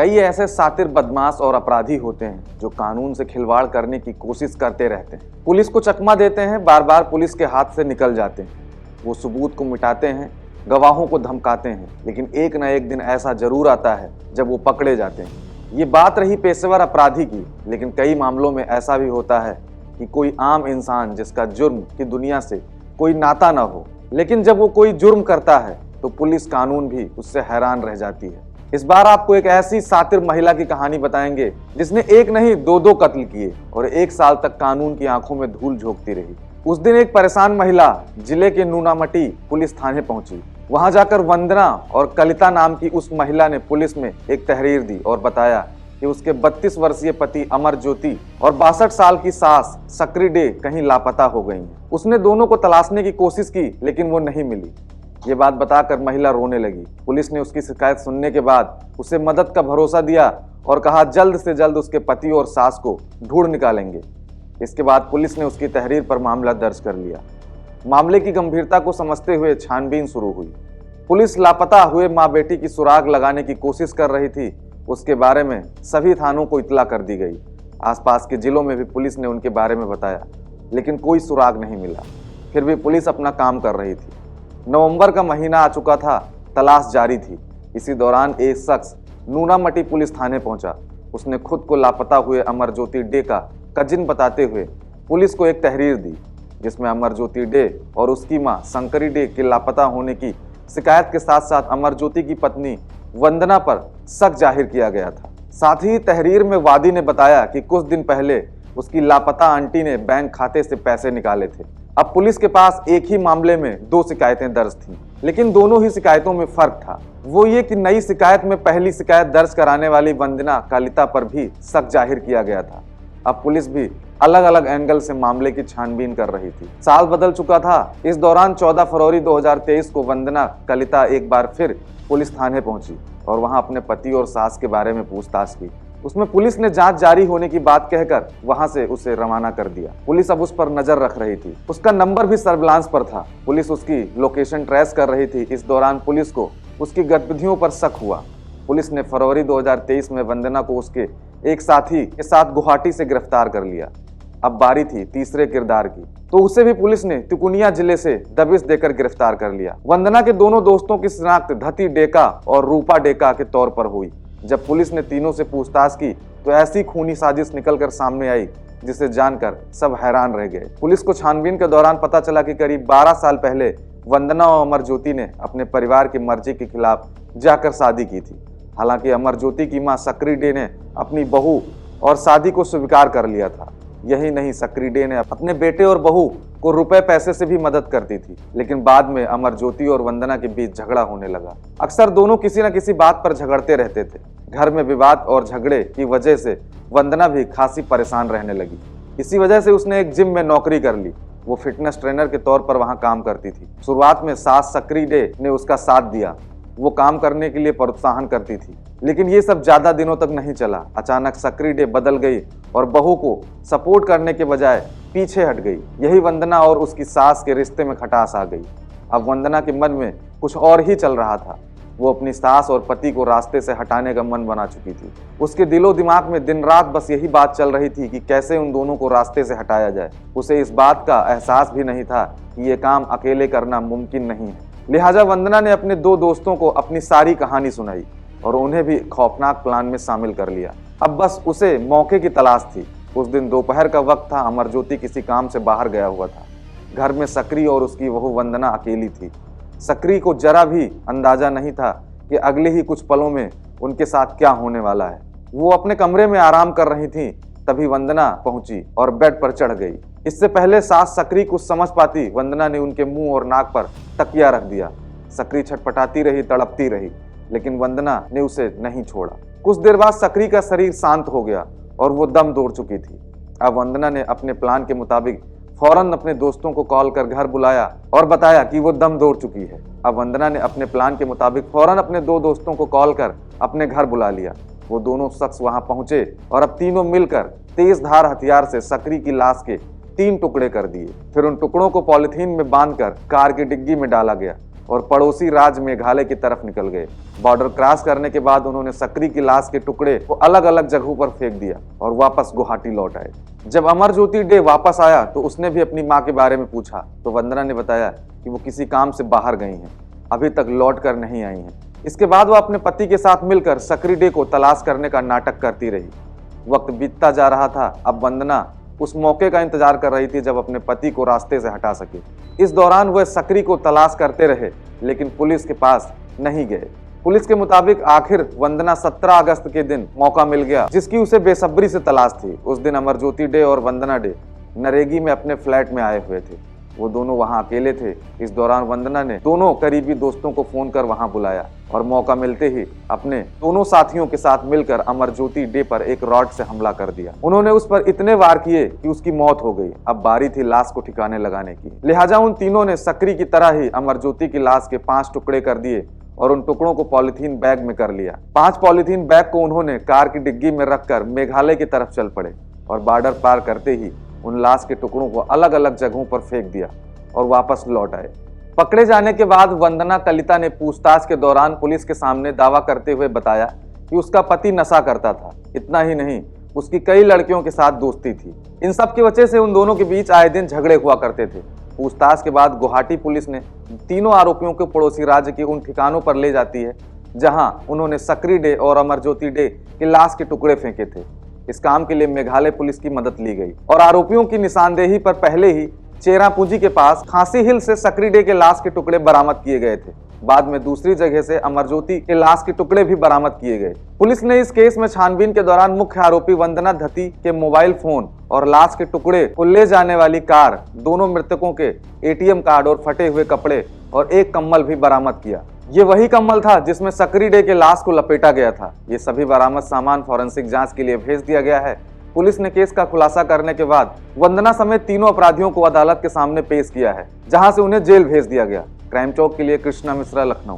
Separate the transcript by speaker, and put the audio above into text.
Speaker 1: कई ऐसे सातिर बदमाश और अपराधी होते हैं जो कानून से खिलवाड़ करने की कोशिश करते रहते हैं। पुलिस को चकमा देते हैं, बार बार पुलिस के हाथ से निकल जाते हैं। वो सबूत को मिटाते हैं, गवाहों को धमकाते हैं, लेकिन एक न एक दिन ऐसा जरूर आता है जब वो पकड़े जाते हैं। ये बात रही पेशेवर अपराधी की, लेकिन कई मामलों में ऐसा भी होता है कि कोई आम इंसान जिसका जुर्म की दुनिया से कोई नाता ना हो, लेकिन जब वो कोई जुर्म करता है तो पुलिस कानून भी उससे हैरान रह जाती है। इस बार आपको एक ऐसी सातिर महिला की कहानी बताएंगे जिसने एक नहीं दो कत्ल किए और 1 साल तक कानून की आंखों में धूल झोंकती रही। उस दिन एक परेशान महिला जिले के नूनामटी पुलिस थाने पहुंची। वहां जाकर वंदना और कलिता नाम की उस महिला ने पुलिस में एक तहरीर दी और बताया कि उसके 32 वर्षीय पति अमर ज्योति और 62 साल की सास सकरी डे कहीं लापता हो गई हैं। उसने दोनों को तलाशने की कोशिश की, लेकिन वो नहीं मिली। ये बात बताकर महिला रोने लगी। पुलिस ने उसकी शिकायत सुनने के बाद उसे मदद का भरोसा दिया और कहा जल्द से जल्द उसके पति और सास को ढूंढ निकालेंगे। इसके बाद पुलिस ने उसकी तहरीर पर मामला दर्ज कर लिया। मामले की गंभीरता को समझते हुए छानबीन शुरू हुई। पुलिस लापता हुए माँ बेटी की सुराग लगाने की कोशिश कर रही थी। उसके बारे में सभी थानों को इत्तला कर दी गई। आसपास के जिलों में भी पुलिस ने उनके बारे में बताया, लेकिन कोई सुराग नहीं मिला। फिर भी पुलिस अपना काम कर रही थी। नवंबर का महीना आ चुका था, तलाश जारी थी। इसी दौरान एक शख्स नूनामटी पुलिस थाने पहुंचा। उसने खुद को लापता हुए अमर ज्योति डे का कजिन बताते हुए पुलिस को एक तहरीर दी, जिसमें अमर ज्योति डे और उसकी मां शंकरी डे के लापता होने की शिकायत के साथ साथ अमर ज्योति की पत्नी वंदना पर शक जाहिर किया गया था। साथ ही तहरीर में वादी ने बताया कि कुछ दिन पहले उसकी लापता आंटी ने बैंक खाते से पैसे निकाले थे। अब पुलिस के पास एक ही मामले में 2 शिकायतें दर्ज थीं, लेकिन दोनों ही शिकायतों में फर्क था। वो ये कि नई शिकायत में पहली शिकायत दर्ज कराने वाली वंदना कलिता पर भी शक जाहिर किया गया था। अब पुलिस भी अलग अलग एंगल से मामले की छानबीन कर रही थी। साल बदल चुका था। इस दौरान 14 फरवरी 2023 को वंदना कलिता एक बार फिर पुलिस थाने पहुंची और वहां अपने पति और सास के बारे में पूछताछ की। उसमें पुलिस ने जांच जारी होने की बात कहकर वहां से उसे रवाना कर दिया। पुलिस अब उस पर नजर रख रही थी। उसका नंबर भी सर्विलांस पर था। पुलिस उसकी लोकेशन ट्रेस कर रही थी। इस दौरान पुलिस को उसकी गतिविधियों पर शक हुआ। पुलिस ने फरवरी 2023 में वंदना को उसके एक साथी के साथ गुवाहाटी से गिरफ्तार कर लिया। अब बारी थी तीसरे किरदार की, तो उसे भी पुलिस ने तिकुनिया जिले से दबिश देकर गिरफ्तार कर लिया। वंदना के दोनों दोस्तों की शिनाख्त धती डेका और रूपा डेका के तौर पर हुई। जब पुलिस ने तीनों से पूछताछ की तो ऐसी खूनी साजिश निकलकर सामने आई जिसे जानकर सब हैरान रह गए। पुलिस को छानबीन के दौरान पता चला कि करीब 12 साल पहले वंदना और अमर ज्योति ने अपने परिवार की मर्जी के खिलाफ जाकर शादी की थी। हालांकि अमर ज्योति की मां सकरी डे ने अपनी बहू और शादी को स्वीकार कर लिया था। यही नहीं, सकरी डे ने अपने बेटे और बहू को रुपए पैसे से भी मदद करती थी। लेकिन बाद में अमर ज्योति और वंदना के बीच झगड़ा होने लगा। अक्सर दोनों किसी न किसी बात पर झगड़ते रहते थे। घर में विवाद और झगड़े की वजह से वंदना भी खासी परेशान रहने लगी। इसी वजह से उसने एक जिम में नौकरी कर ली। वो फिटनेस ट्रेनर के तौर पर वहां काम करती थी। शुरुआत में सास सकरी डे ने उसका साथ दिया। वो काम करने के लिए प्रोत्साहन करती थी, लेकिन ये सब ज्यादा दिनों तक नहीं चला। अचानक सकरी डे बदल गई और बहू को सपोर्ट करने के बजाय पीछे हट गई। यही वंदना और उसकी सास के रिश्ते में खटास आ गई। अब वंदना के मन में कुछ और ही चल रहा था। वो अपनी सास और पति को रास्ते से हटाने का मन बना चुकी थी। उसके दिलो दिमाग में दिन रात बस यही बात चल रही थी कि कैसे उन दोनों को रास्ते से हटाया जाए। उसे इस बात का एहसास भी नहीं था कि ये काम अकेले करना मुमकिन नहीं है। लिहाजा वंदना ने अपने 2 दोस्तों को अपनी सारी कहानी सुनाई और उन्हें भी खौफनाक प्लान में शामिल कर लिया। अब बस उसे मौके की तलाश थी। उस दिन दोपहर का वक्त था। अमर ज्योति किसी काम से बाहर गया हुआ था। घर में सकरी और उसकी बहू वंदना अकेली थी। सकरी को जरा भी अंदाजा नहीं था कि अगले ही कुछ पलों में उनके साथ क्या होने वाला है। वो अपने कमरे में आराम कर रही थी, तभी वंदना पहुंची और बेड पर चढ़ गई। इससे पहले सास सकरी कुछ समझ पाती, वंदना ने उनके मुंह और नाक पर तकिया रख दिया। सकरी छटपटाती रही, तड़पती रही, लेकिन वंदना ने उसे नहीं छोड़ा। कुछ देर बाद सकरी का शरीर शांत हो गया और वो दम तोड़ चुकी थी। अब वंदना ने अपने प्लान के मुताबिक फौरन अपने दोस्तों को कॉल कर घर बुलाया और बताया कि वो दम तोड़ चुकी है। अब वंदना ने अपने प्लान के मुताबिक फौरन अपने 2 दोस्तों को कॉल कर अपने घर बुला लिया। वो दोनों शख्स वहां पहुंचे और अब तीनों मिलकर तेज धार हथियार से सकरी की लाश के 3 टुकड़े कर दिए। फिर उन टुकड़ों को पॉलिथीन में बांधकर कार की डिग्गी में डाला गया और पड़ोसी राज्य मेघालय की तरफ निकल गए। बॉर्डर क्रॉस करने के बाद उन्होंने सक्री की लाश के टुकड़े को अलग अलग जगहों पर फेंक दिया और वापस गुवाहाटी लौट आए। जब अमरज्योति डे वापस आया तो उसने भी अपनी मां के बारे में पूछा तो वंदना ने बताया कि वो किसी काम से बाहर गई हैं, अभी तक लौट कर नहीं आई हैं। इसके बाद वो अपने पति के साथ मिलकर सक्री डे को तलाश करने का नाटक करती रही। वक्त बीतता जा रहा था। अब वंदना उस मौके का इंतजार कर रही थी जब अपने पति को रास्ते से हटा सके। इस दौरान वह सक्री को तलाश करते रहे लेकिन पुलिस के पास नहीं गए। पुलिस के मुताबिक आखिर वंदना 17 अगस्त के दिन मौका मिल गया जिसकी उसे बेसब्री से तलाश थी। उस दिन अमरज्योति डे और वंदना डे नरेगी में अपने फ्लैट में आए हुए थे। वो दोनों वहां अकेले थे। इस दौरान वंदना ने दोनों करीबी दोस्तों को फोन कर वहां बुलाया और मौका मिलते ही अपने दोनों साथियों के साथ मिलकर अमरज्योति डे पर एक रॉड से हमला कर दिया। उन्होंने उस पर इतने वार किए कि उसकी मौत हो गई। अब बारी थी लाश को ठिकाने लगाने की। लिहाजा उन तीनों ने सक्री की तरह ही अमरज्योति की लाश के 5 टुकड़े कर दिए और उन टुकड़ों को पॉलीथीन बैग में कर लिया। 5 पॉलीथीन बैग को उन्होंने कार की डिग्गी में रखकर मेघालय की तरफ चल पड़े और बॉर्डर पार करते ही उन लाश के टुकड़ों को अलग अलग जगहों पर फेंक दिया और वापस लौट आए। पकड़े जाने के बाद वंदना कलिता ने पूछताछ के दौरान पुलिस के सामने दावा करते हुए बताया कि उसका पति नशा करता था। इतना ही नहीं, उसकी कई लड़कियों के साथ दोस्ती थी। इन सब की वजह से उन दोनों के बीच आए दिन झगड़े हुआ करते थे। पूछताछ के बाद गुवाहाटी पुलिस ने तीनों आरोपियों को पड़ोसी राज्य के उन ठिकानों पर ले जाती है जहां उन्होंने सक्री डे और अमरज्योति डे की लाश के टुकड़े फेंके थे। इस काम के लिए मेघालय पुलिस की मदद ली गई और आरोपियों की निशानदेही पर पहले ही चेरापूंजी के पास खांसी हिल से सक्री डे के लाश के टुकड़े बरामद किए गए थे। बाद में दूसरी जगह से अमरज्योति के लाश के टुकड़े भी बरामद किए गए। पुलिस ने इस केस में छानबीन के दौरान मुख्य आरोपी वंदना धती के मोबाइल फोन और लाश के टुकड़े को ले जाने वाली कार, दोनों मृतकों के एटीएम कार्ड और फटे हुए कपड़े और एक कम्बल भी बरामद किया। ये वही कम्बल था जिसमें सक्री डे के लाश को लपेटा गया था। ये सभी बरामद सामान फॉरेंसिक जांच के लिए भेज दिया गया है। पुलिस ने केस का खुलासा करने के बाद वंदना समेत तीनों अपराधियों को अदालत के सामने पेश किया है, जहां से उन्हें जेल भेज दिया गया। क्राइम चौक के लिए कृष्णा मिश्रा, लखनऊ।